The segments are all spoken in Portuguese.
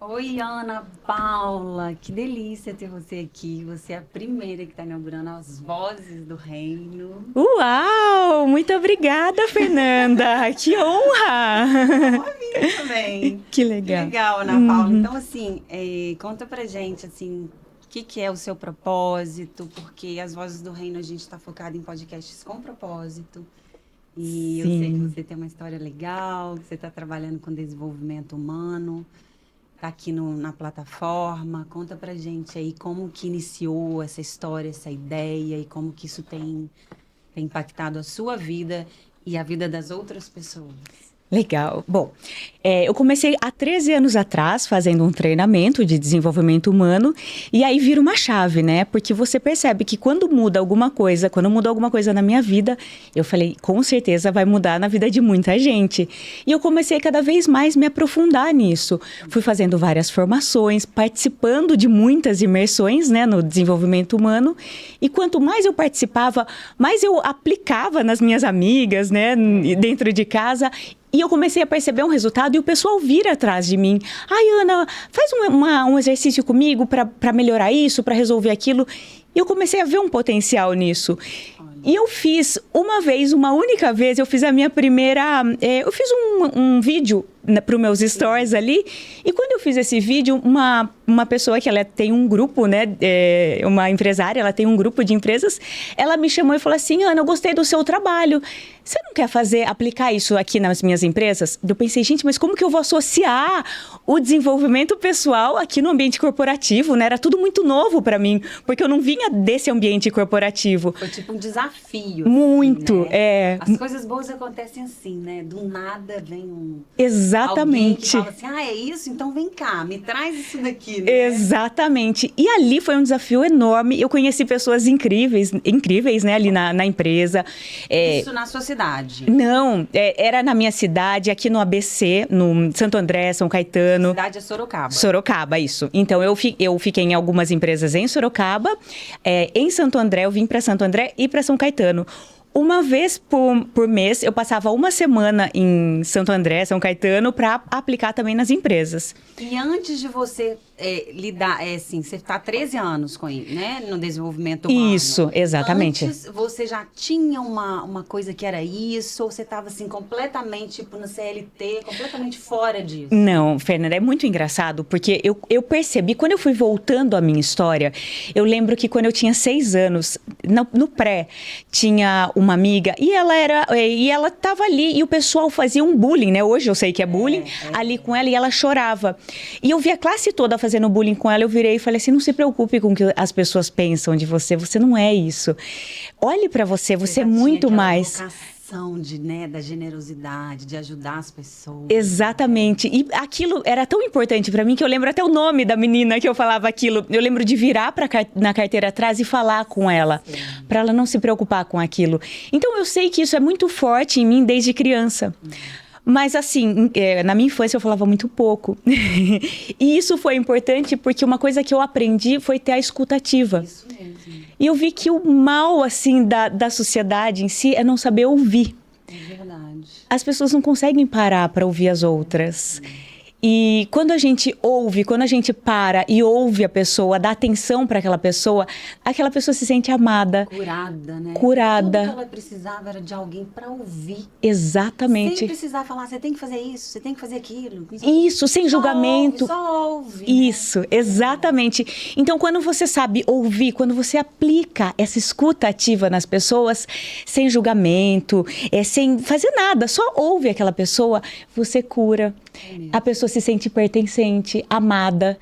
Oi, Ana Paula, que delícia ter você aqui. Você é a primeira que está inaugurando as Vozes do Reino. Uau! Muito obrigada, Fernanda! Que honra! A minha também. Que Que legal. legal, Ana Paula. Uhum. Então, assim, conta pra gente, assim, o que que é o seu propósito? Porque as Vozes do Reino a gente está focado em podcasts com propósito. E eu sei que Sim. você tem uma história legal, que você está trabalhando com desenvolvimento humano. Tá aqui na plataforma. Conta pra gente aí como que iniciou essa história, essa ideia e como que isso tem impactado a sua vida e a vida das outras pessoas. Legal. Bom, eu comecei há 13 anos atrás fazendo um treinamento de desenvolvimento humano e aí vira uma chave, né? Porque você percebe que quando muda alguma coisa, quando mudou alguma coisa na minha vida, eu falei, com certeza vai mudar na vida de muita gente. E eu comecei cada vez mais me aprofundar nisso. Fui fazendo várias formações, participando de muitas imersões, né, no desenvolvimento humano. E quanto mais eu participava, mais eu aplicava nas minhas amigas, né, dentro de casa. E eu comecei a perceber um resultado e o pessoal vira atrás de mim. Ai, Ana, faz um exercício comigo para melhorar isso, para resolver aquilo. E eu comecei a ver um potencial nisso. Olha, E eu fiz uma única vez, eu fiz a minha primeira. Eu fiz um vídeo para os meus stories ali. E quando eu fiz esse vídeo, uma pessoa que ela tem um grupo, né? Uma empresária, ela tem um grupo de empresas. Ela me chamou e falou assim: Ana, eu gostei do seu trabalho. Você não quer aplicar isso aqui nas minhas empresas? Eu pensei, gente, mas como que eu vou associar o desenvolvimento pessoal aqui no ambiente corporativo, né? Era tudo muito novo para mim, porque eu não vinha desse ambiente corporativo. foi tipo um desafio, assim, Muito, né? As coisas boas acontecem assim, né? Do nada vem alguém que exatamente. fala assim, ah, é isso? Então vem cá, me traz isso daqui, né? Exatamente. E ali foi um desafio enorme. Eu conheci pessoas incríveis, incríveis, né, ali na empresa. É, Isso na sua cidade. não, era na minha cidade, aqui no ABC, no Santo André, São Caetano. Cidade é Sorocaba. Sorocaba, isso. Então, eu fiquei em algumas empresas em Sorocaba, em Santo André, eu vim para Santo André e para São Caetano. Uma vez por mês, eu passava uma semana em Santo André, São Caetano, para aplicar também nas empresas. E antes de você lidar, assim, você está há 13 anos com ele, né? No desenvolvimento humano. Isso, exatamente. Antes, você já tinha uma coisa que era isso? Ou você estava, assim, completamente, tipo, no CLT, completamente fora disso? Não, Fernanda, é muito engraçado, porque eu percebi, quando eu fui voltando à minha história, eu lembro que quando eu tinha 6 anos, no pré, tinha uma amiga, e ela tava ali, e o pessoal fazia um bullying, né? Hoje eu sei que é bullying, ali com ela, e ela chorava. E eu vi a classe toda fazendo bullying com ela, eu virei e falei assim, não se preocupe com o que as pessoas pensam de você não é isso. Olhe pra você Já é tinha muito aquela mais. vocação da generosidade, de ajudar as pessoas. Exatamente. E aquilo era tão importante pra mim que eu lembro até o nome da menina que eu falava aquilo. Eu lembro de virar na carteira atrás e falar com ela, pra ela não se preocupar com aquilo. Então eu sei que isso é muito forte em mim desde criança. Mas assim, na minha infância eu falava muito pouco. E isso foi importante porque uma coisa que eu aprendi foi ter a escutativa. Isso mesmo, E eu vi que o mal, assim, da sociedade em si é não saber ouvir. é verdade. As pessoas não conseguem parar para ouvir as outras. E quando a gente ouve, quando a gente para e ouve a pessoa, dá atenção para aquela pessoa se sente amada, Curada, né? Tudo que curada. ela precisava era de alguém para ouvir. Sem Exatamente. precisar falar, você tem que fazer isso, você tem que fazer aquilo. Isso, sem julgamento. Só ouve, né? Isso, exatamente. Então, quando você sabe ouvir, quando você aplica essa escuta ativa nas pessoas, sem julgamento, sem fazer nada, só ouve aquela pessoa, você cura. A pessoa se sente pertencente, amada.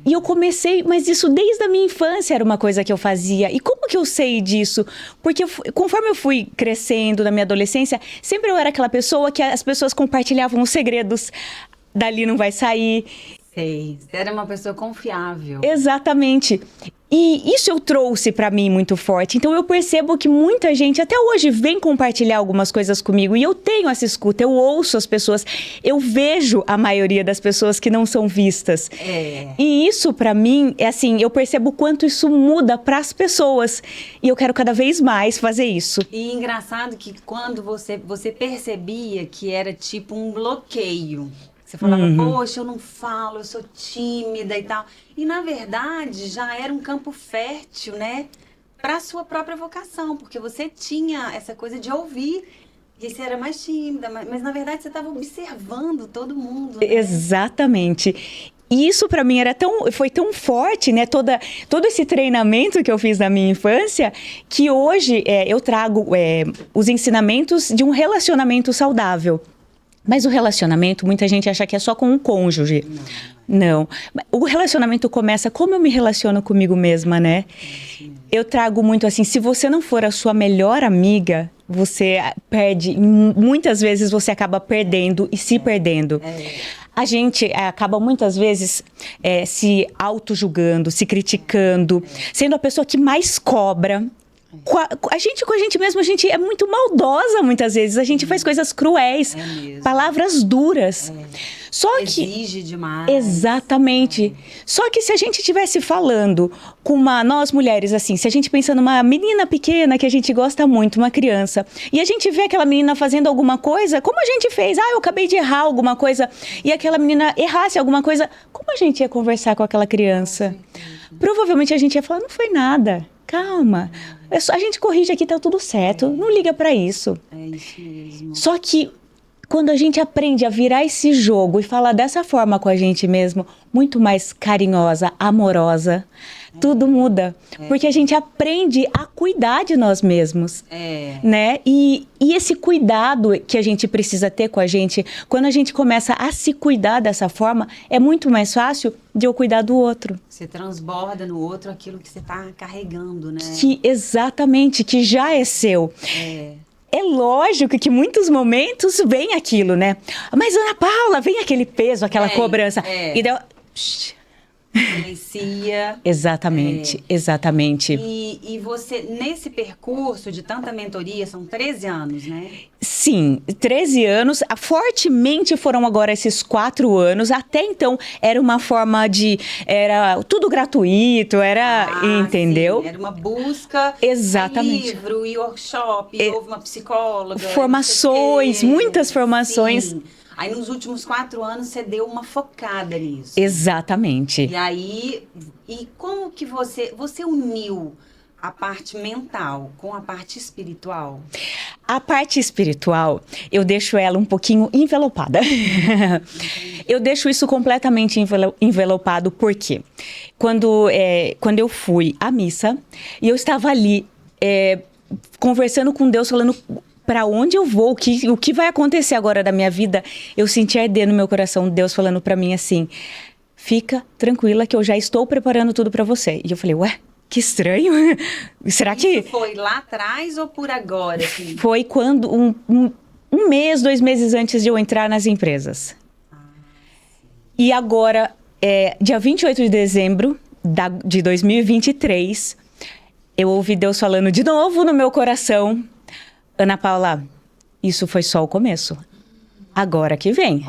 E eu comecei, mas isso desde a minha infância era uma coisa que eu fazia. E como que eu sei disso? Porque conforme eu fui crescendo na minha adolescência, sempre eu era aquela pessoa que as pessoas compartilhavam os segredos. Dali não vai sair. Sei, você era uma pessoa confiável. Exatamente. E isso eu trouxe pra mim muito forte. Então eu percebo que muita gente até hoje vem compartilhar algumas coisas comigo e eu tenho essa escuta, eu ouço as pessoas, eu vejo a maioria das pessoas que não são vistas. É. E isso pra mim é assim, eu percebo o quanto isso muda pras pessoas e eu quero cada vez mais fazer isso. E engraçado que quando você percebia que era tipo um bloqueio. Você falava, poxa, eu não falo, eu sou tímida e tal. E, na verdade, já era um campo fértil, né? Para a sua própria vocação, porque você tinha essa coisa de ouvir. E você era mais tímida, mas na verdade você estava observando todo mundo, né? Exatamente. E isso para mim foi tão forte, né? Todo esse treinamento que eu fiz na minha infância, que hoje eu trago os ensinamentos de um relacionamento saudável. Mas o relacionamento, muita gente acha que é só com um cônjuge. Não. O relacionamento começa como eu me relaciono comigo mesma, né? Eu trago muito assim, se você não for a sua melhor amiga, você perde, muitas vezes você acaba perdendo e se perdendo. A gente acaba muitas vezes se auto-julgando, se criticando, sendo a pessoa que mais cobra. Com a gente mesmo, a gente é muito maldosa muitas vezes. A gente faz coisas cruéis, palavras duras. Só que exige demais. Exatamente. Só que se a gente estivesse falando com nós mulheres, assim, se a gente pensa numa menina pequena que a gente gosta muito, uma criança, e a gente vê aquela menina fazendo alguma coisa, como a gente fez? Eu acabei de errar alguma coisa, e aquela menina errasse alguma coisa, como a gente ia conversar com aquela criança? Provavelmente a gente ia falar, não foi nada, calma. A gente corrige aqui, tá tudo certo, não liga pra isso. É isso mesmo. Só que quando a gente aprende a virar esse jogo e falar dessa forma com a gente mesmo, muito mais carinhosa, amorosa, tudo muda. Porque a gente aprende a cuidar de nós mesmos, né? E esse cuidado que a gente precisa ter com a gente, quando a gente começa a se cuidar dessa forma, é muito mais fácil de eu cuidar do outro. Você transborda no outro aquilo que você está carregando, né? Exatamente, que já é seu. É lógico que em muitos momentos vem aquilo, né? Mas, Ana Paula, vem aquele peso, aquela cobrança. E daí silencia. Exatamente, exatamente. E você, nesse percurso de tanta mentoria, são 13 anos, né? Sim, 13 anos. Fortemente foram agora esses 4 anos. Até então, era uma forma era tudo gratuito, entendeu? Sim, era uma busca. Exatamente. Livro e workshop, houve uma psicóloga. Formações, muitas formações. Sim. Aí, nos últimos 4 anos, você deu uma focada nisso. Exatamente. E aí, como que você uniu a parte mental com a parte espiritual? A parte espiritual, eu deixo ela um pouquinho envelopada. Eu deixo isso completamente envelopado, porque quando eu fui à missa, e eu estava ali conversando com Deus, falando para onde eu vou, o que vai acontecer agora da minha vida, eu senti arder no meu coração Deus falando para mim assim, fica tranquila que eu já estou preparando tudo para você. E eu falei, ué, que estranho. Será que... Isso foi lá atrás ou por agora? Assim? Foi quando, um mês, 2 meses antes de eu entrar nas empresas. E agora, dia 28 de dezembro de 2023, eu ouvi Deus falando de novo no meu coração, Ana Paula, isso foi só o começo. Agora que vem.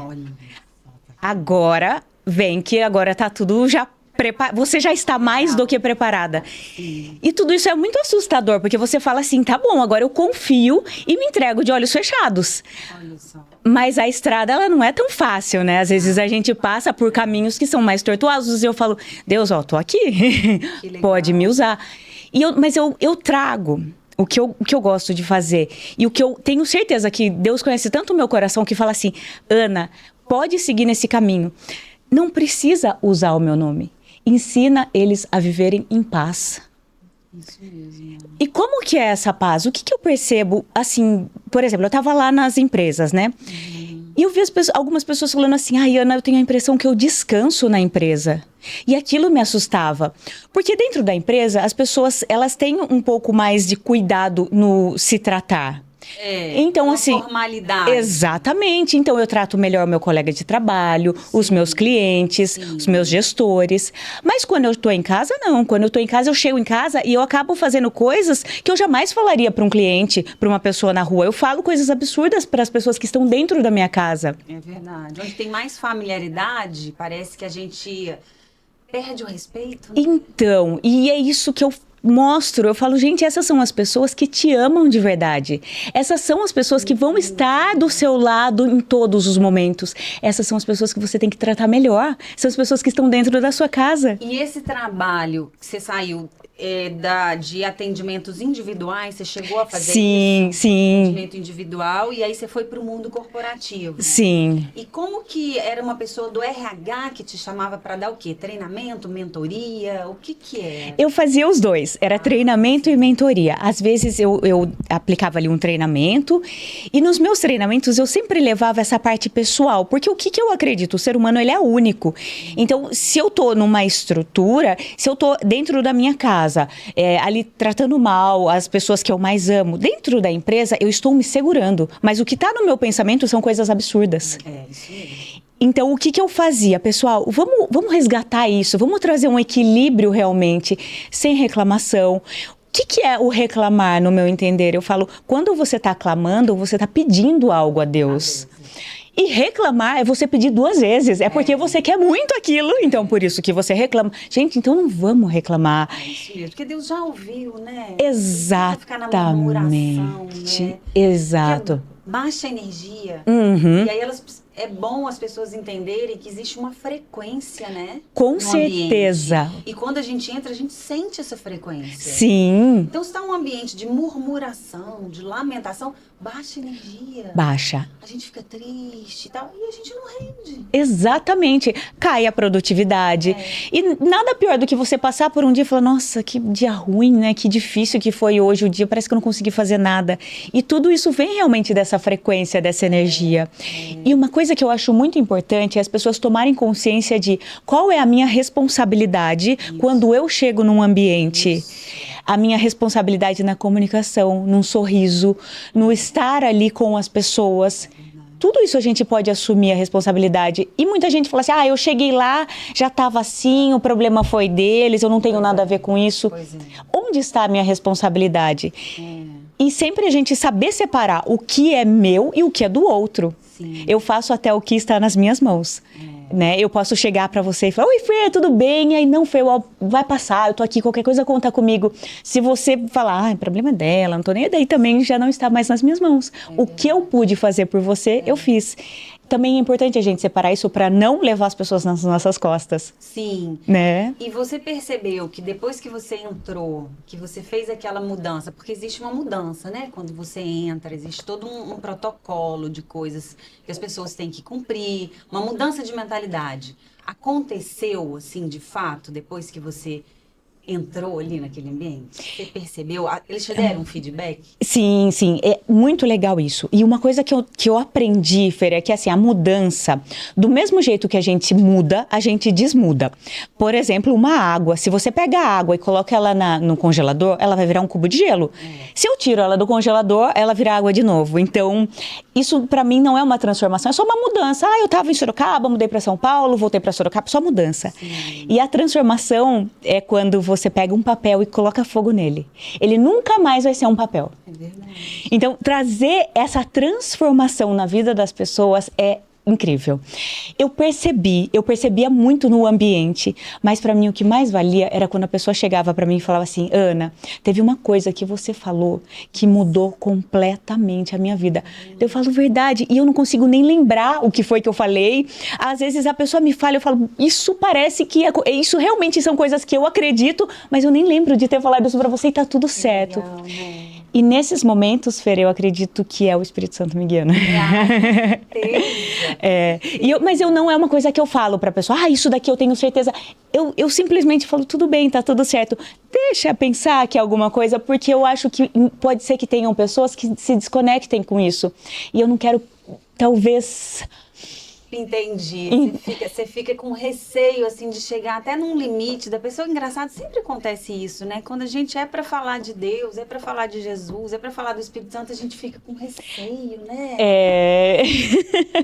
Agora vem, que agora tá tudo já preparado. Você já está mais do que preparada. E tudo isso é muito assustador, porque você fala assim, tá bom, agora eu confio e me entrego de olhos fechados. Olha só. Mas a estrada, ela não é tão fácil, né? Às vezes a gente passa por caminhos que são mais tortuosos e eu falo, Deus, tô aqui. Pode me usar. Mas eu trago o que eu gosto de fazer. E o que eu tenho certeza que Deus conhece tanto o meu coração que fala assim, Ana, pode seguir nesse caminho. Não precisa usar o meu nome. Ensina eles a viverem em paz. Isso mesmo. E como que é essa paz? O que eu percebo, assim, por exemplo, eu estava lá nas empresas, né? E eu vi algumas pessoas falando assim, Ana, eu tenho a impressão que eu descanso na empresa. E aquilo me assustava. Porque dentro da empresa, as pessoas, elas têm um pouco mais de cuidado no se tratar. Então, assim, formalidade. Exatamente. Então, eu trato melhor o meu colega de trabalho, os meus clientes, os meus gestores. Mas quando eu estou em casa, não. Quando eu estou em casa, eu chego em casa e eu acabo fazendo coisas que eu jamais falaria para um cliente, para uma pessoa na rua. Eu falo coisas absurdas para as pessoas que estão dentro da minha casa. É verdade. Onde tem mais familiaridade, parece que a gente perde o respeito. Então, e é isso que eu mostro, eu falo, gente, essas são as pessoas que te amam de verdade. Essas são as pessoas que vão estar do seu lado em todos os momentos. Essas são as pessoas que você tem que tratar melhor. São as pessoas que estão dentro da sua casa. E esse trabalho que você saiu de atendimentos individuais, você chegou a fazer isso? Sim. Atendimento individual, e aí você foi para o mundo corporativo. Sim. E como que era uma pessoa do RH que te chamava para dar o quê? Treinamento, mentoria? O que é? Eu fazia os dois, era treinamento e mentoria. Às vezes eu aplicava ali um treinamento e nos meus treinamentos eu sempre levava essa parte pessoal, porque o que eu acredito? O ser humano, ele é único. Então, se eu tô numa estrutura, se eu tô dentro da minha casa, ali tratando mal as pessoas que eu mais amo, dentro da empresa eu estou me segurando, mas o que tá no meu pensamento são coisas absurdas. Isso mesmo. Então, o que eu fazia? Pessoal, vamos resgatar isso, vamos trazer um equilíbrio realmente, sem reclamação. O que é o reclamar, no meu entender? Eu falo, quando você está clamando, você está pedindo algo a Deus. E reclamar é você pedir 2 vezes, é porque você quer muito aquilo, então por isso que você reclama. Gente, então não vamos reclamar. Isso mesmo, porque Deus já ouviu, né? Exatamente. Ficar na murmuração, né? Exato. Baixa energia. Uhum. E aí é bom as pessoas entenderem que existe uma frequência, né? Com certeza. Ambiente. E quando a gente entra, a gente sente essa frequência. Sim. Então, se está um ambiente de murmuração, de lamentação, baixa energia. Baixa. A gente fica triste e tal, e a gente não rende. Exatamente. Cai a produtividade. E nada pior do que você passar por um dia e falar, nossa, que dia ruim, né? Que difícil que foi hoje o dia, parece que eu não consegui fazer nada. E tudo isso vem realmente dessa frequência, dessa energia. E uma coisa que eu acho muito importante é as pessoas tomarem consciência de qual é a minha responsabilidade quando eu chego num ambiente. A minha responsabilidade na comunicação, num sorriso, no estar ali com as pessoas. Tudo isso a gente pode assumir a responsabilidade. E muita gente fala assim, eu cheguei lá, já estava assim, o problema foi deles, eu não tenho nada a ver com isso. Onde está a minha responsabilidade? E sempre a gente saber separar o que é meu e o que é do outro. Sim. Eu faço até o que está nas minhas mãos. Né? Eu posso chegar para você e falar, oi Fê, tudo bem? E aí, não Fê, vai passar, eu tô aqui, qualquer coisa conta comigo. Se você falar, problema é dela, não tô nem daí, também já não está mais nas minhas mãos. O que eu pude fazer por você, eu fiz. Também é importante a gente separar isso para não levar as pessoas nas nossas costas. Sim. Né? E você percebeu que depois que você entrou, que você fez aquela mudança, porque existe uma mudança, né? Quando você entra, existe todo um protocolo de coisas que as pessoas têm que cumprir, uma mudança de mentalidade. Aconteceu, assim, de fato, depois que você entrou ali naquele ambiente? Você percebeu? Eles te deram um feedback? Sim, é muito legal isso. E uma coisa que eu aprendi, Fer, é que assim, a mudança, do mesmo jeito que a gente muda, a gente desmuda. Por exemplo, uma água, se você pega a água e coloca ela no congelador, ela vai virar um cubo de gelo. Se eu tiro ela do congelador, ela vira água de novo. Então, isso pra mim não é uma transformação, é só uma mudança. Eu tava em Sorocaba, mudei pra São Paulo, voltei pra Sorocaba, só mudança. Sim. E a transformação é quando você pega um papel e coloca fogo nele. Ele nunca mais vai ser um papel. É verdade. Então, trazer essa transformação na vida das pessoas é incrível. Eu percebia muito no ambiente, mas para mim o que mais valia era quando a pessoa chegava para mim e falava assim, Ana, teve uma coisa que você falou que mudou completamente a minha vida. Eu falo verdade e eu não consigo nem lembrar o que foi que eu falei. Às vezes a pessoa me fala, eu falo, isso parece que isso realmente são coisas que eu acredito, mas eu nem lembro de ter falado isso para você e tá tudo certo. Legal, né? E nesses momentos, Fer, eu acredito que é o Espírito Santo me guiando. Mas não é uma coisa que eu falo pra pessoa, isso daqui eu tenho certeza. Eu simplesmente falo, tudo bem, tá tudo certo. Deixa pensar que é alguma coisa, porque eu acho que pode ser que tenham pessoas que se desconectem com isso. E eu não quero, talvez... Entendi. Você fica com receio, assim, de chegar até num limite da pessoa. Engraçado, sempre acontece isso, né? Quando a gente é para falar de Deus, é para falar de Jesus, é para falar do Espírito Santo, a gente fica com receio, né?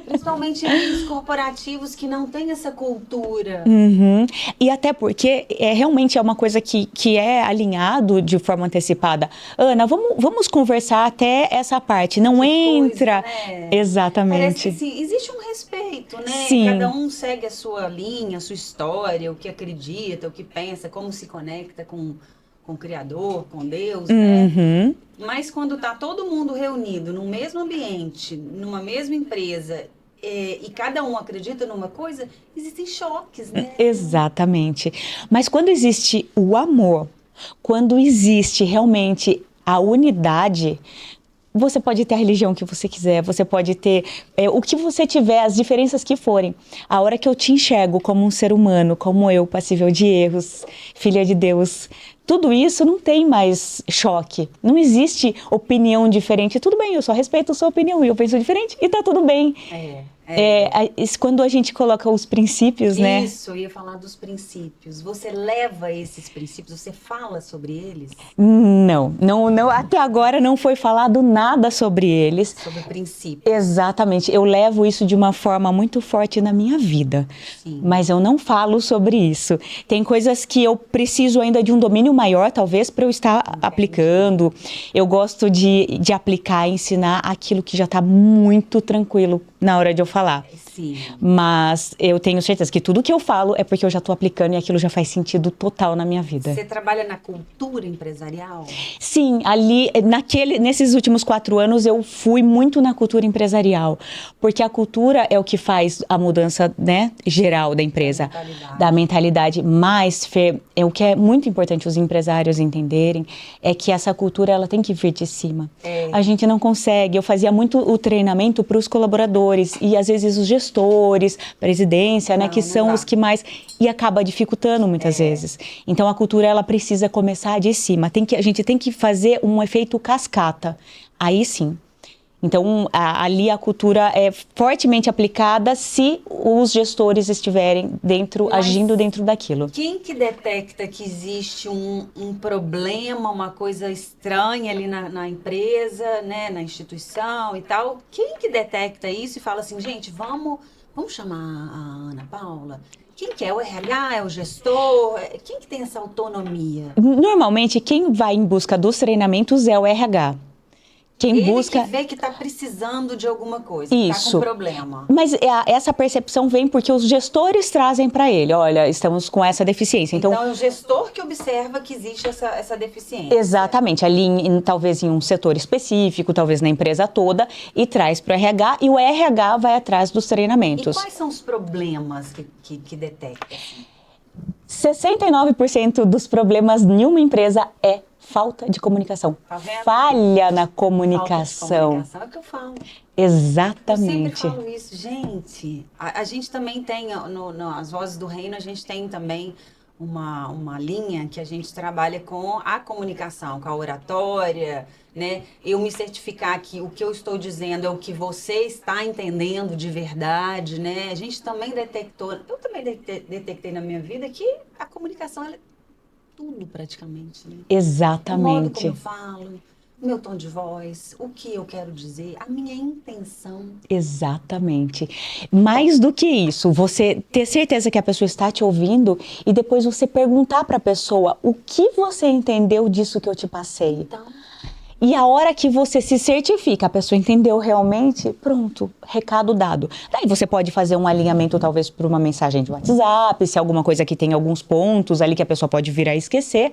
Principalmente em corporativos que não têm essa cultura. Uhum. E até porque realmente é uma coisa que é alinhado de forma antecipada. Ana, vamos conversar até essa parte. Não entra... Coisa, né? Exatamente. Parece que, assim, existe um respeito, né? Sim. Cada um segue a sua linha, a sua história, o que acredita, o que pensa, como se conecta com com o Criador, com Deus, né? Uhum. Mas quando está todo mundo reunido no mesmo ambiente, numa mesma empresa, e cada um acredita numa coisa, existem choques, né? Exatamente. Mas quando existe o amor, quando existe realmente a unidade, você pode ter a religião que você quiser, você pode ter o que você tiver, as diferenças que forem. A hora que eu te enxergo como um ser humano, como eu, passível de erros, filha de Deus, tudo isso não tem mais choque. Não existe opinião diferente. Tudo bem, eu só respeito a sua opinião e eu penso diferente e tá tudo bem. Quando a gente coloca os princípios, né? Isso, eu ia falar dos princípios. Você leva esses princípios, você fala sobre eles? Não, até agora não foi falado nada sobre eles. Sobre princípios. Exatamente, eu levo isso de uma forma muito forte na minha vida. Sim. Mas eu não falo sobre isso. Tem coisas que eu preciso ainda de um domínio maior, talvez, para eu estar aplicando. Eu gosto de aplicar, ensinar aquilo que já está muito tranquilo na hora de eu falar. Sim. Mas eu tenho certeza que tudo que eu falo é porque eu já estou aplicando e aquilo já faz sentido total na minha vida. Você trabalha na cultura empresarial? Sim, ali, nesses últimos 4 anos eu fui muito na cultura empresarial, porque a cultura é o que faz a mudança, né, geral da empresa, da mentalidade. Mas, Fê, o que é muito importante os empresários entenderem é que essa cultura ela tem que vir de cima. A gente não consegue. Eu fazia muito o treinamento para os colaboradores e às vezes os gestores, presidência, né, que são os que mais... E acaba dificultando muitas vezes. Então, a cultura, ela precisa começar de cima. A gente tem que fazer um efeito cascata. Aí sim. Então, ali a cultura é fortemente aplicada se os gestores estiverem agindo dentro daquilo. Quem que detecta que existe um problema, uma coisa estranha ali na empresa, né, na instituição e tal? Quem que detecta isso e fala assim, gente, vamos chamar a Ana Paula? Quem que é? O RH? É o gestor? Quem que tem essa autonomia? Normalmente, quem vai em busca dos treinamentos é o RH. Ele que vê que está precisando de alguma coisa, que está com problema. Mas essa percepção vem porque os gestores trazem para ele, olha, estamos com essa deficiência. Então é o gestor que observa que existe essa deficiência. Exatamente, ali talvez em um setor específico, talvez na empresa toda, e traz para o RH, e o RH vai atrás dos treinamentos. E quais são os problemas que detecta? 69% dos problemas em uma empresa é falta de comunicação. Tá vendo? Falha na comunicação. Falta de comunicação é o que eu falo. Exatamente. Eu sempre falo isso, gente. A gente também tem, nas Vozes do Reino, a gente tem também uma linha que a gente trabalha com a comunicação, com a oratória, né? Eu me certificar que o que eu estou dizendo é o que você está entendendo de verdade, né? A gente também detectou, eu também detectei na minha vida que a comunicação, ela é tudo praticamente, né? Exatamente. O modo como eu falo, o meu tom de voz, o que eu quero dizer, a minha intenção. Exatamente. Mais do que isso, você ter certeza que a pessoa está te ouvindo e depois você perguntar para a pessoa o que você entendeu disso que eu te passei. Então... E a hora que você se certifica, a pessoa entendeu realmente, pronto, recado dado. Daí você pode fazer um alinhamento talvez por uma mensagem de WhatsApp, se é alguma coisa que tem alguns pontos ali que a pessoa pode vir a esquecer.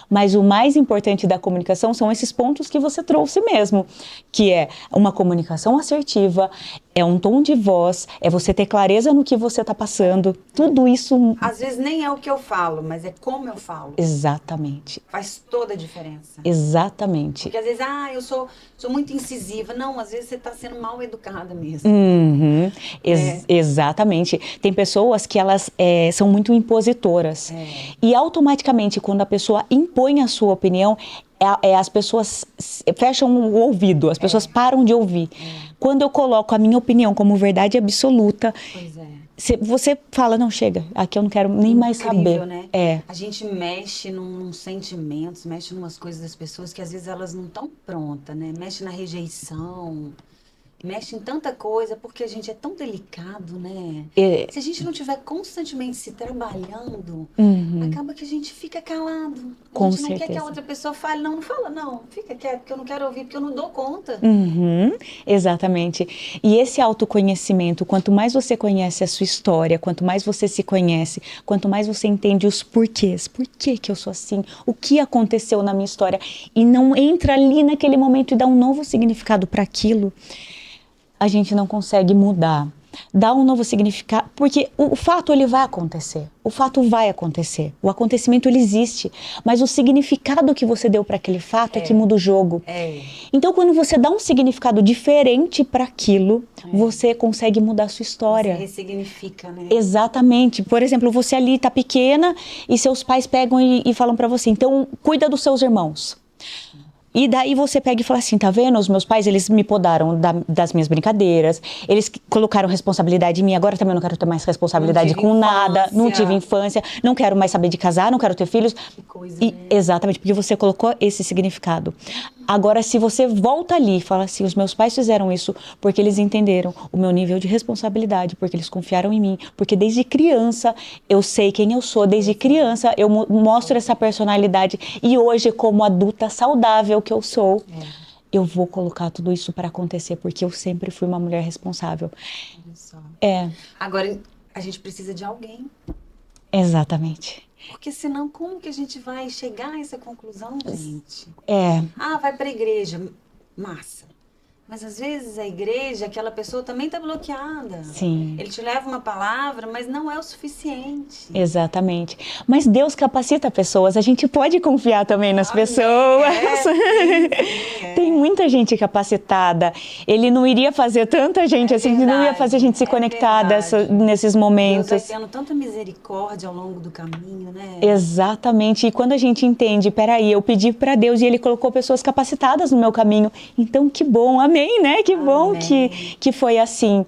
Mas o mais importante da comunicação são esses pontos que você trouxe mesmo, que é uma comunicação assertiva, é um tom de voz, é você ter clareza no que você está passando, tudo isso... Às vezes nem é o que eu falo, mas é como eu falo. Exatamente. Faz toda a diferença. Exatamente. Porque às vezes, eu sou muito incisiva. Não, às vezes você está sendo mal educada mesmo. Uhum. Exatamente. Tem pessoas que elas são muito impositoras. E automaticamente, quando a pessoa impõe a sua opinião, as pessoas fecham o ouvido, as pessoas param de ouvir. Quando eu coloco a minha opinião como verdade absoluta, você fala, não, chega, aqui eu não quero nem mais saber. Né? A gente mexe nos sentimentos, mexe em umas coisas das pessoas que às vezes elas não estão prontas, né? Mexe na rejeição. mexe em tanta coisa, porque a gente é tão delicado, né? É, Se a gente não estiver constantemente se trabalhando, uhum, acaba que a gente fica calado. A com gente não quer que a certeza. outra pessoa fale, não, não fala não, fica quieto, porque eu não quero ouvir, porque eu não dou conta. Uhum, exatamente. E esse autoconhecimento, quanto mais você conhece a sua história, quanto mais você se conhece, quanto mais você entende os porquês, por que que eu sou assim, o que aconteceu na minha história, e não entra ali naquele momento e dá um novo significado para aquilo, a gente não consegue mudar. Dá um novo significado, porque o fato ele vai acontecer. O fato vai acontecer. O acontecimento ele existe, mas o significado que você deu para aquele fato é que muda o jogo. É, Então, quando você dá um significado diferente para aquilo, você consegue mudar a sua você história. ressignifica, né? Exatamente. Por exemplo, você ali tá pequena e seus pais pegam e falam para você, então cuida dos seus irmãos. E daí você pega e fala assim, tá vendo? Os meus pais, eles me podaram das minhas brincadeiras, eles colocaram responsabilidade em mim, agora também eu não quero ter mais responsabilidade Não tive com nada, não infância. tive infância, não quero mais saber de casar, não quero ter filhos. Que coisa, E, né? exatamente, porque você colocou esse significado. Agora, se você volta ali e fala assim, os meus pais fizeram isso porque eles entenderam o meu nível de responsabilidade, porque eles confiaram em mim, porque desde criança eu sei quem eu sou, desde criança eu mostro essa personalidade e hoje, como adulta saudável que eu sou, eu vou colocar tudo isso para acontecer, porque eu sempre fui uma mulher responsável. Olha só. É, Agora, a gente precisa de alguém. exatamente. Porque senão, como que a gente vai chegar a essa conclusão, gente? É, Ah, vai para a igreja. Massa. Mas às vezes a igreja, aquela pessoa também está bloqueada. sim. Ele te leva uma palavra, mas não é o suficiente. Exatamente. Mas Deus capacita pessoas, a gente pode confiar também nas Amém. pessoas. Sim, Tem muita gente capacitada. Ele não iria fazer tanta gente assim, não ia fazer a gente se conectar nesses Deus vai momentos. tendo tanta misericórdia ao longo do caminho, né? Exatamente. E quando a gente entende, peraí, eu pedi para Deus e Ele colocou pessoas capacitadas no meu caminho. Então, que bom, amém, né? Que bom Amém. que foi assim.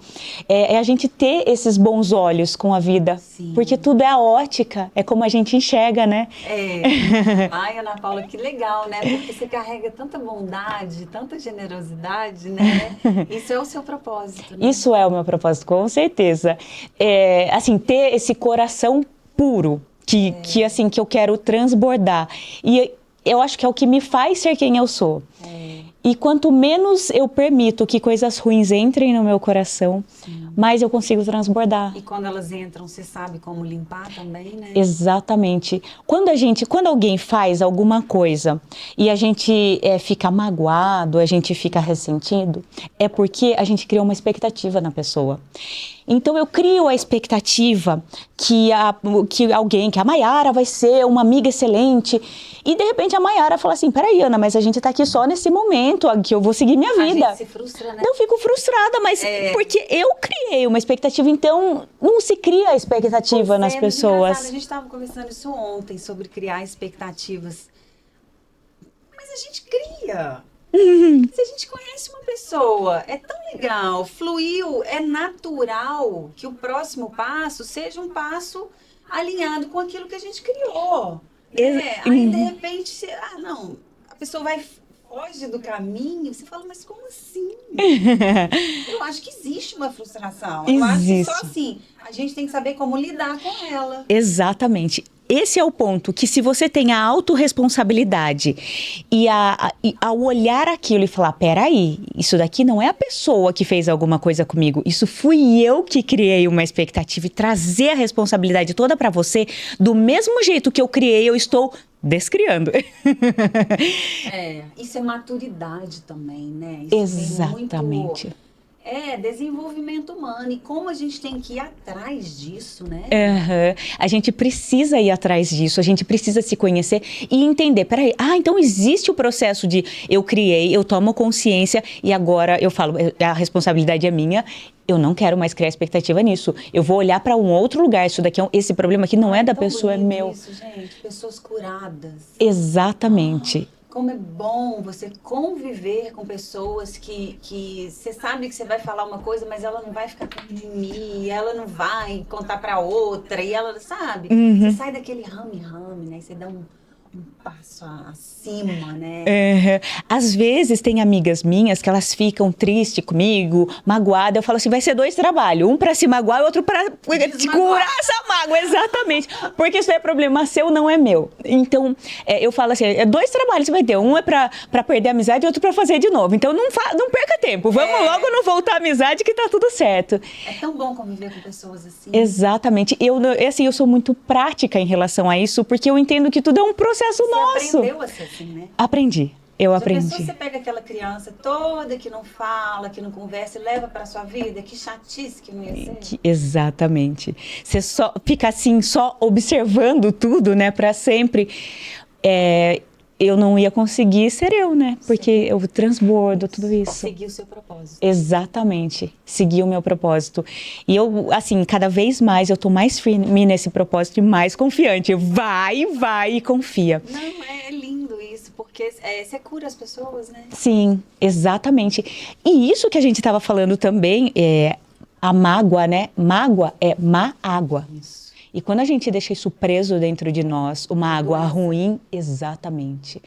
É a gente ter esses bons olhos com a vida. Sim. Porque tudo é a ótica, é como a gente enxerga, né? É. Ai, Ana Paula, que legal, né? Porque você carrega tanta bondade, tanta generosidade, né? Isso é o seu propósito, né? Isso é o meu propósito, com certeza. É, assim, ter esse coração puro, que assim, que eu quero transbordar. E eu acho que é o que me faz ser quem eu sou. E quanto menos eu permito que coisas ruins entrem no meu coração, mais eu consigo transbordar. E quando elas entram, você sabe como limpar também, né? Exatamente. Quando alguém faz alguma coisa e a gente fica magoado, a gente fica ressentido, é porque a gente criou uma expectativa na pessoa. Então eu crio a expectativa que a Maiara vai ser uma amiga excelente e de repente a Maiara fala assim, peraí, Ana, mas a gente tá aqui só nesse momento, que eu vou seguir minha vida. A gente se frustra, né? Eu fico frustrada, mas porque eu criei uma expectativa, então não se cria a expectativa nas pessoas. A gente estava conversando isso ontem, sobre criar expectativas. Mas a gente cria. Se a gente conhece uma pessoa, é tão legal, fluiu, é natural que o próximo passo seja um passo alinhado com aquilo que a gente criou. Né? Aí, de repente, não, a pessoa foge do caminho, você fala, mas como assim? Eu acho que existe uma frustração. Eu acho que só assim, a gente tem que saber como lidar com ela. Exatamente. Esse é o ponto, que se você tem a autorresponsabilidade e ao olhar aquilo e falar, peraí, isso daqui não é a pessoa que fez alguma coisa comigo, isso fui eu que criei uma expectativa e trazer a responsabilidade toda pra você, do mesmo jeito que eu criei, eu estou descriando. Isso é maturidade também, né? Isso Exatamente. Desenvolvimento humano. E como a gente tem que ir atrás disso, né? A gente precisa ir atrás disso, a gente precisa se conhecer e entender, peraí, então existe o processo de eu criei, eu tomo consciência e agora eu falo, a responsabilidade é minha, eu não quero mais criar expectativa nisso, eu vou olhar para um outro lugar, esse problema aqui não é da pessoa, é meu. Isso, gente, pessoas curadas. Exatamente. Como é bom você conviver com pessoas que você sabe que você vai falar uma coisa, mas ela não vai ficar com mimimi, ela não vai contar pra outra, e ela, sabe? Você sai daquele rame-rame, né? Você dá um passo acima, né? Às vezes tem amigas minhas que elas ficam tristes comigo, magoadas. Eu falo assim, vai ser 2 trabalhos. Um pra se magoar e outro pra te curar essa mágoa. Exatamente. Porque isso é problema seu, não é meu. Então, eu falo assim, 2 trabalhos você vai ter. Um é pra perder a amizade e outro pra fazer de novo. Então, não perca tempo. Vamos logo não voltar à amizade que tá tudo certo. É tão bom conviver com pessoas assim. Exatamente. Eu sou muito prática em relação a isso, porque eu entendo que tudo é um processo nosso. Você aprendeu a ser assim, né? Aprendi. Eu aprendi. Já pensou, você pega aquela criança toda que não fala, que não conversa e leva para sua vida? Que chatice que não ia ser. Exatamente. Você só fica assim, só observando tudo, né, para sempre. Eu não ia conseguir ser eu, né? Porque eu transbordo tudo isso. Seguir o seu propósito. Exatamente. Seguir o meu propósito. E eu, assim, cada vez mais eu tô mais firme nesse propósito e mais confiante. Vai e confia. Não, é lindo isso, porque você cura as pessoas, né? Sim, exatamente. E isso que a gente estava falando também, a mágoa, né? Mágoa é má água. Isso. E quando a gente deixa isso preso dentro de nós, uma água ruim, exatamente.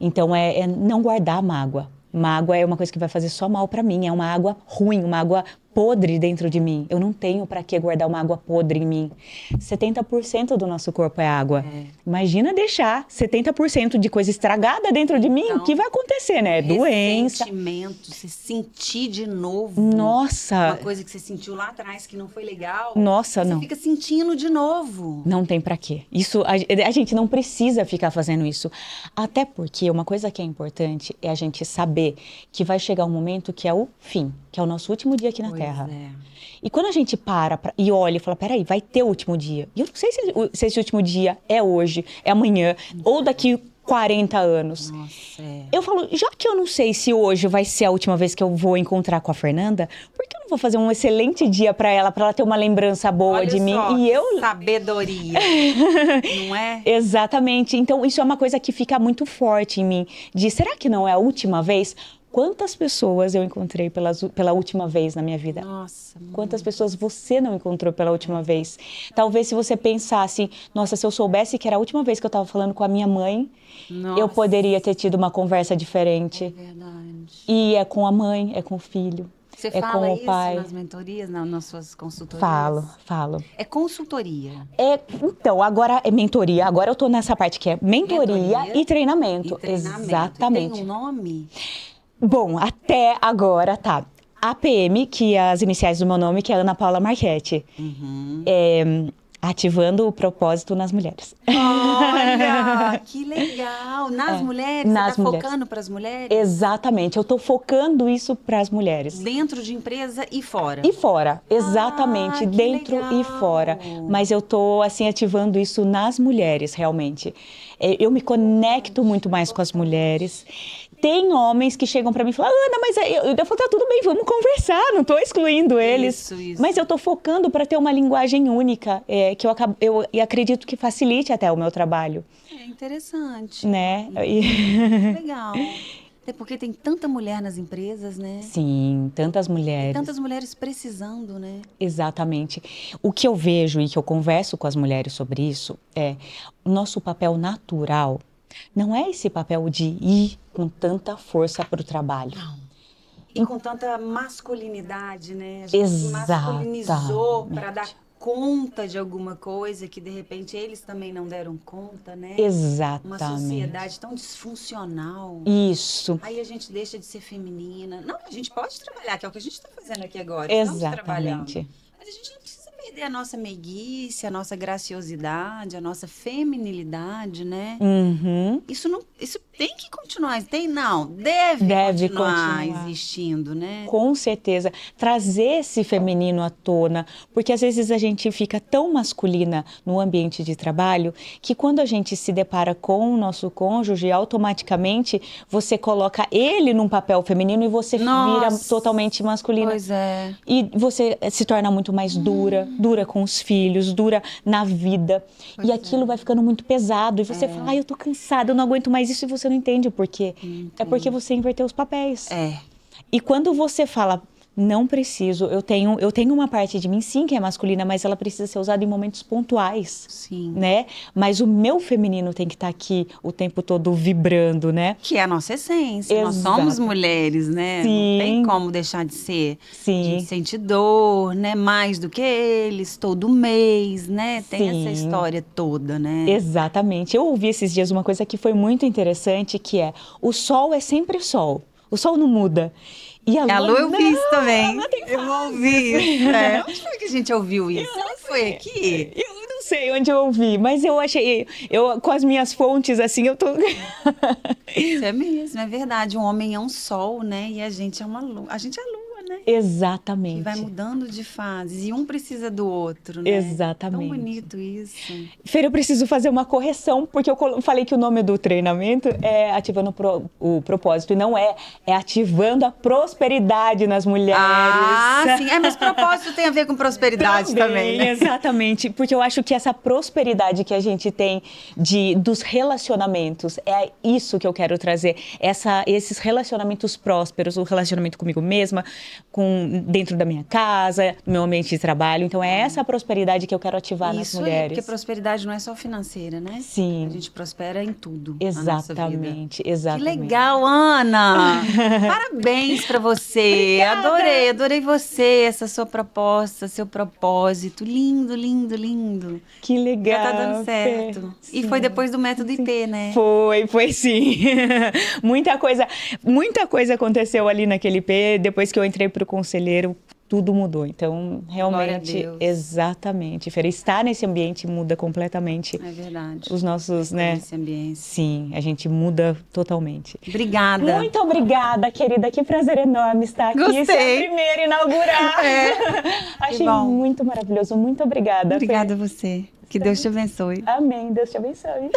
Então, é não guardar mágoa. Mágoa é uma coisa que vai fazer só mal para mim, é uma água ruim, uma água podre dentro de mim. Eu não tenho para que guardar uma água podre em mim. 70% do nosso corpo é água. Imagina deixar 70% de coisa estragada dentro de mim, o que vai acontecer, né? Doença. Sentimento, se sentir de novo. Nossa. Uma coisa que você sentiu lá atrás que não foi legal. Nossa, não. Você fica sentindo de novo. Não tem pra quê. Isso, a gente não precisa ficar fazendo isso. Até porque uma coisa que é importante é a gente saber que vai chegar um momento que é o fim, que é o nosso último dia aqui na Terra. E quando a gente para e olha e fala, peraí, vai ter o último dia. E eu não sei se esse último dia é hoje, é amanhã, ou daqui 40 anos. Nossa, Eu falo, já que eu não sei se hoje vai ser a última vez que eu vou encontrar com a Fernanda, por que eu não vou fazer um excelente dia para ela ter uma lembrança boa olha de mim? Só, E eu sabedoria, não é? Exatamente. Então, isso é uma coisa que fica muito forte em mim. De, será que não é a última vez? Quantas pessoas eu encontrei pela última vez na minha vida? Nossa. Quantas pessoas você não encontrou pela última vez? Talvez se você pensasse, nossa, se eu soubesse que era a última vez que eu estava falando com a minha mãe, eu poderia ter tido uma conversa diferente. É verdade. E é com a mãe, é com o filho. Você é fala com o isso pai. nas mentorias, nas suas consultorias? Falo. É consultoria. Então, agora é mentoria. Agora eu tô nessa parte que é mentoria e treinamento. Exatamente. E tem um nome? Bom, até agora tá. APM, que é as iniciais do meu nome, que é Ana Paula Marchetti. Ativando o propósito nas mulheres. Olha, que legal! Nas mulheres? Nas você está mulheres. focando para as mulheres? Exatamente. Eu tô focando isso para as mulheres. Dentro de empresa e fora? E fora, exatamente. Dentro legal. e fora. Mas eu tô, assim, ativando isso nas mulheres, realmente. Eu me conecto muito mais com as mulheres. Tem homens que chegam para mim e falam, Ana, mas eu falo, tá tudo bem, vamos conversar, não estou excluindo eles. Isso. Mas eu estou focando para ter uma linguagem única, que eu acredito que facilite até o meu trabalho. É interessante. Né? Legal. Até porque tem tanta mulher nas empresas, né? Sim, tantas mulheres. E tantas mulheres precisando, né? Exatamente. O que eu vejo e que eu converso com as mulheres sobre isso é o nosso papel natural. Não é esse papel de ir com tanta força para o trabalho. Não. E com tanta masculinidade, né? A gente se masculinizou para dar conta de alguma coisa que, de repente, eles também não deram conta, né? Exatamente. Uma sociedade tão disfuncional. Isso. Aí a gente deixa de ser feminina. Não, a gente pode trabalhar, que é o que a gente está fazendo aqui agora. Exatamente. Mas a gente não precisa perder a nossa meiguice, a nossa graciosidade, a nossa feminilidade, né? Uhum. Isso tem que continuar. Deve continuar existindo, né? Com certeza. Trazer esse feminino à tona, porque às vezes a gente fica tão masculina no ambiente de trabalho que quando a gente se depara com o nosso cônjuge, automaticamente você coloca ele num papel feminino e você vira totalmente masculina. Pois é. E você se torna muito mais dura com os filhos, dura na vida. E aquilo vai ficando muito pesado. E você fala, eu tô cansada, eu não aguento mais isso. E você não entende o porquê. É porque você inverteu os papéis. É. E quando você fala, Não preciso. Eu tenho uma parte de mim, sim, que é masculina, mas ela precisa ser usada em momentos pontuais, Sim. né? Mas o meu feminino tem que estar aqui o tempo todo vibrando, né? Que é a nossa essência. Nós Exato. somos mulheres, né? Sim. Não tem como deixar de ser. Sim. A gente sente dor, né? Mais do que eles, todo mês, né? Tem essa Sim. história toda, né? Exatamente. Eu ouvi esses dias uma coisa que foi muito interessante, que é: o sol é sempre sol. O sol não muda. E a lua eu vi isso também. ela tem Eu ouvi isso. Onde foi que a gente ouviu isso? Ela foi aqui? Eu não sei onde eu ouvi, mas eu achei, com as minhas fontes, assim, eu tô... Isso é mesmo, é verdade. O homem é um sol, né? E a gente é uma lua. A gente é a lua, né? Exatamente. Que vai mudando de fases. E um precisa do outro, né? Exatamente. Tão bonito isso. Fer, eu preciso fazer uma correção, porque eu falei que o nome do treinamento é ativando o propósito, e não é ativando a prosperidade nas mulheres. Ah, sim. Mas propósito tem a ver com prosperidade também, né? Exatamente, porque eu acho que essa prosperidade que a gente tem dos relacionamentos, é isso que eu quero trazer, esses relacionamentos prósperos, o relacionamento comigo mesma, dentro da minha casa, no meu ambiente de trabalho. Então é essa prosperidade que eu quero ativar nas mulheres. Porque prosperidade não é só financeira, né? Sim. A gente prospera em tudo. Exatamente, Que exatamente. legal, Ana! Parabéns pra você. Adorei você, essa sua proposta, seu propósito. Lindo, lindo, lindo. Que legal. Já tá dando certo. E foi depois do método IP, né? Foi sim. Muita coisa aconteceu ali naquele IP. Depois que eu entrei pro conselheiro, tudo mudou. Então, realmente, exatamente. Fer, estar nesse ambiente muda completamente. É verdade. Os nossos, né? Nesse ambiente. Sim, a gente muda totalmente. Obrigada. Muito obrigada, querida. Que prazer enorme estar aqui. Gostei. Esse é o primeiro inaugurar. Achei muito maravilhoso. Muito obrigada. Obrigada a você. Que Deus te abençoe. Amém. Deus te abençoe.